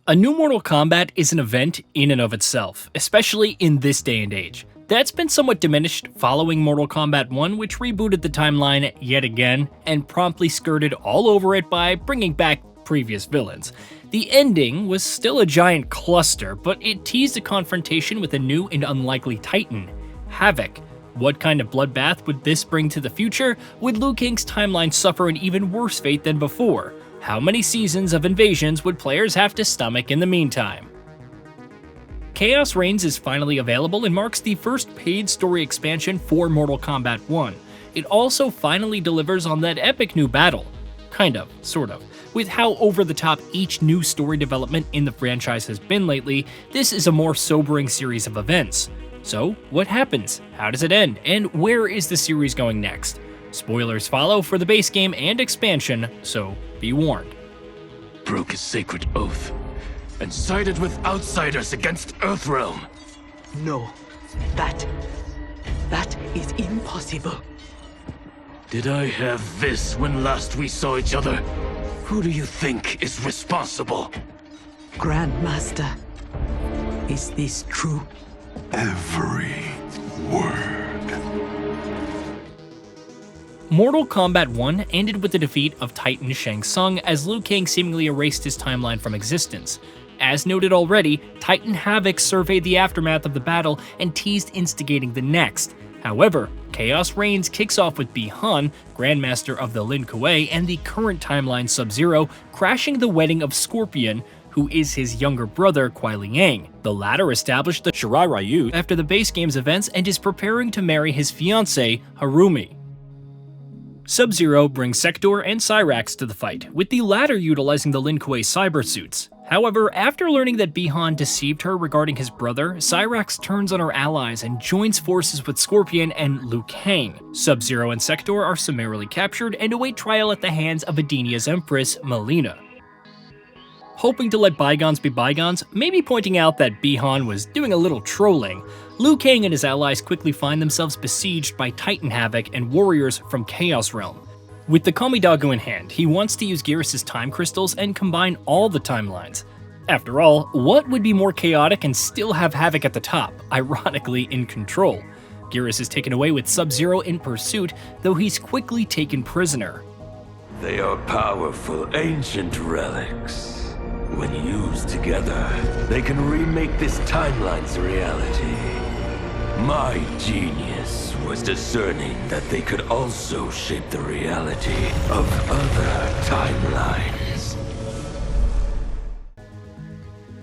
A new Mortal Kombat is an event in and of itself, especially in this day and age. That's been somewhat diminished following Mortal Kombat 1, which rebooted the timeline yet again and promptly skirted all over it by bringing back previous villains. The ending was still a giant cluster, but it teased a confrontation with a new and unlikely titan, Havik. What kind of bloodbath would this bring to the future? Would Liu Kang's timeline suffer an even worse fate than before? How many seasons of invasions would players have to stomach in the meantime? Khaos Reigns is finally available and marks the first paid story expansion for Mortal Kombat 1. It also finally delivers on that epic new battle. Kind of, sort of. With how over-the-top each new story development in the franchise has been lately, this is a more sobering series of events. So, what happens? How does it end? And where is the series going next? Spoilers follow for the base game and expansion, so be warned. Broke his sacred oath and sided with outsiders against Earthrealm. No, that is impossible. Did I have this when last we saw each other? Who do you think is responsible? Grandmaster, is this true? Every word. Mortal Kombat 1 ended with the defeat of Titan Shang Tsung as Liu Kang seemingly erased his timeline from existence. As noted already, Titan Havik surveyed the aftermath of the battle and teased instigating the next. However, Khaos Reigns kicks off with Bi-Han, Grandmaster of the Lin Kuei, and the current timeline Sub-Zero, crashing the wedding of Scorpion, who is his younger brother, Kuai Liang. The latter established the Shirai Ryu after the base game's events and is preparing to marry his fiancée, Harumi. Sub-Zero brings Sektor and Cyrax to the fight, with the latter utilizing the Lin Kuei cyber suits. However, after learning that Bi-Han deceived her regarding his brother, Cyrax turns on her allies and joins forces with Scorpion and Liu Kang. Sub-Zero and Sektor are summarily captured and await trial at the hands of Edenia's empress, Mileena. Hoping to let bygones be bygones, maybe pointing out that Bi-Han was doing a little trolling, Liu Kang and his allies quickly find themselves besieged by Titan Havik and warriors from Earthrealm. With the Kamidogu in hand, he wants to use Geras' time crystals and combine all the timelines. After all, what would be more chaotic and still have Havik at the top, ironically in control? Geras is taken away with Sub-Zero in pursuit, though he's quickly taken prisoner. They are powerful ancient relics. When used together, they can remake this timeline's reality. My genius was discerning that they could also shape the reality of other timelines.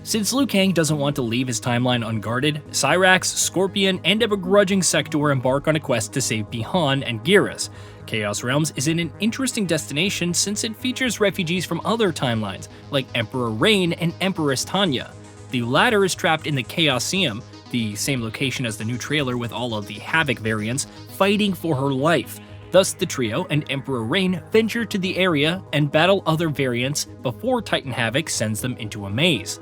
Since Liu Kang doesn't want to leave his timeline unguarded, Cyrax, Scorpion, and a begrudging Sektor embark on a quest to save Bi-Han and Geras. Chaos Realms is in an interesting destination since it features refugees from other timelines, like Emperor Rain and Empress Tanya. The latter is trapped in the Chaosium, the same location as the new trailer with all of the Havik variants, fighting for her life. Thus, the trio and Emperor Rain venture to the area and battle other variants before Titan Havik sends them into a maze.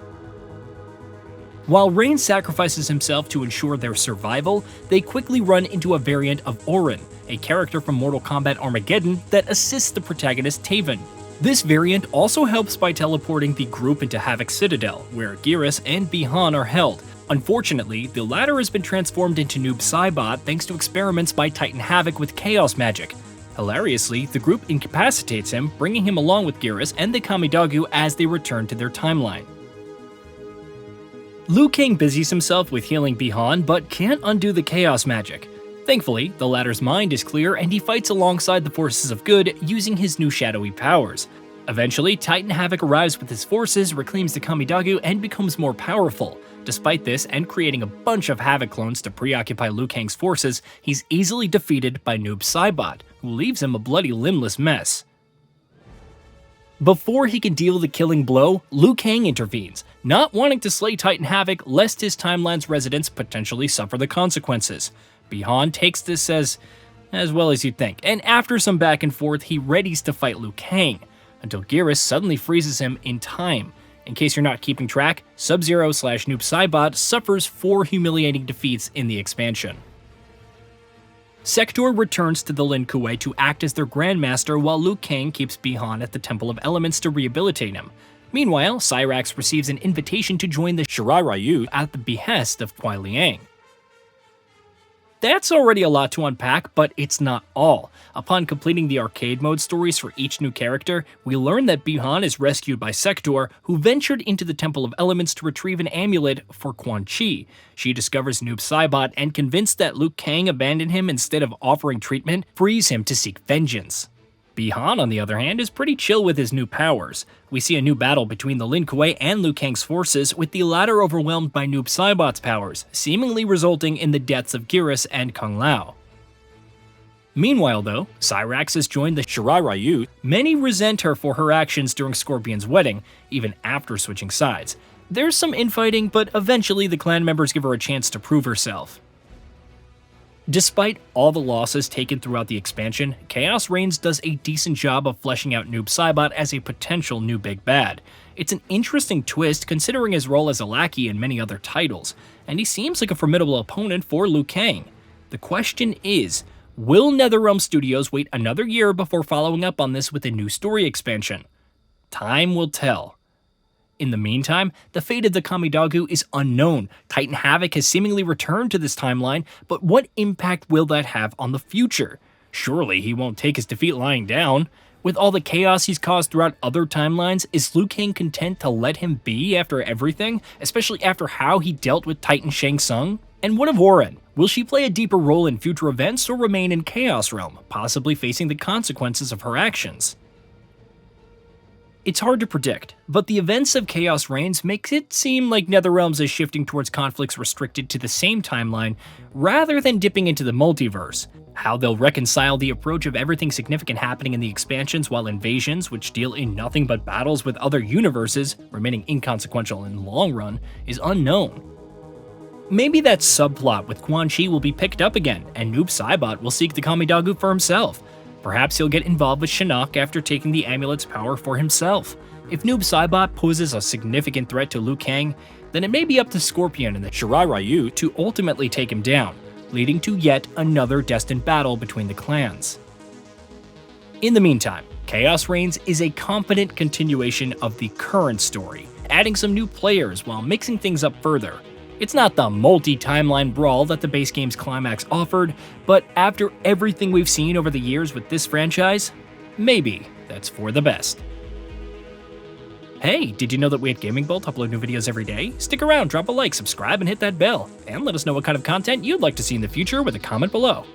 While Rain sacrifices himself to ensure their survival, they quickly run into a variant of Auron, a character from Mortal Kombat Armageddon that assists the protagonist Taven. This variant also helps by teleporting the group into Havik Citadel, where Geras and Bi-Han are held. Unfortunately, the latter has been transformed into Noob Saibot thanks to experiments by Titan Havik with chaos magic. Hilariously, the group incapacitates him, bringing him along with Geras and the Kamidogu as they return to their timeline. Liu Kang busies himself with healing Bi-Han, but can't undo the chaos magic. Thankfully, the latter's mind is clear and he fights alongside the forces of good using his new shadowy powers. Eventually, Titan Havik arrives with his forces, reclaims the Kamidogu, and becomes more powerful. Despite this, and creating a bunch of Havik clones to preoccupy Liu Kang's forces, he's easily defeated by Noob Saibot, who leaves him a bloody limbless mess. Before he can deal the killing blow, Liu Kang intervenes, not wanting to slay Titan Havik lest his timeline's residents potentially suffer the consequences. Bi-Han takes this as well as you'd think, and after some back and forth, he readies to fight Liu Kang, until Geras suddenly freezes him in time. In case you're not keeping track, Sub-Zero/Noob Saibot suffers 4 humiliating defeats in the expansion. Sektor returns to the Lin Kuei to act as their Grandmaster while Liu Kang keeps Bi-Han at the Temple of Elements to rehabilitate him. Meanwhile, Cyrax receives an invitation to join the Shirai Ryu at the behest of Kuai Liang. That's already a lot to unpack, but it's not all. Upon completing the arcade mode stories for each new character, we learn that Bi-Han is rescued by Sektor, who ventured into the Temple of Elements to retrieve an amulet for Quan Chi. She discovers Noob Saibot and, convinced that Liu Kang abandoned him instead of offering treatment, frees him to seek vengeance. Bi-Han, on the other hand, is pretty chill with his new powers. We see a new battle between the Lin Kuei and Liu Kang's forces, with the latter overwhelmed by Noob Saibot's powers, seemingly resulting in the deaths of Geras and Kung Lao. Meanwhile though, Cyrax has joined the Shirai Ryu. Many resent her for her actions during Scorpion's wedding, even after switching sides. There's some infighting, but eventually the clan members give her a chance to prove herself. Despite all the losses taken throughout the expansion, Khaos Reigns does a decent job of fleshing out Noob Saibot as a potential new big bad. It's an interesting twist considering his role as a lackey in many other titles, and he seems like a formidable opponent for Liu Kang. The question is, will NetherRealm Studios wait another year before following up on this with a new story expansion? Time will tell. In the meantime, the fate of the Kamidogu is unknown. Titan Havik has seemingly returned to this timeline, but what impact will that have on the future? Surely he won't take his defeat lying down. With all the chaos he's caused throughout other timelines, is Liu Kang content to let him be after everything, especially after how he dealt with Titan Shang Tsung? And what of Auron? Will she play a deeper role in future events or remain in Chaos Realm, possibly facing the consequences of her actions? It's hard to predict, but the events of Khaos Reigns makes it seem like NetherRealms is shifting towards conflicts restricted to the same timeline, rather than dipping into the multiverse. How they'll reconcile the approach of everything significant happening in the expansions while invasions, which deal in nothing but battles with other universes, remaining inconsequential in the long run, is unknown. Maybe that subplot with Quan Chi will be picked up again, and Noob Saibot will seek the Kamidogu for himself. Perhaps he'll get involved with Shinnok after taking the amulet's power for himself. If Noob Saibot poses a significant threat to Liu Kang, then it may be up to Scorpion and the Shirai Ryu to ultimately take him down, leading to yet another destined battle between the clans. In the meantime, Khaos Reigns is a competent continuation of the current story, adding some new players while mixing things up further. It's not the multi-timeline brawl that the base game's climax offered, but after everything we've seen over the years with this franchise, maybe that's for the best. Hey, did you know that we at GamingBolt upload new videos every day? Stick around, drop a like, subscribe, and hit that bell, and let us know what kind of content you'd like to see in the future with a comment below.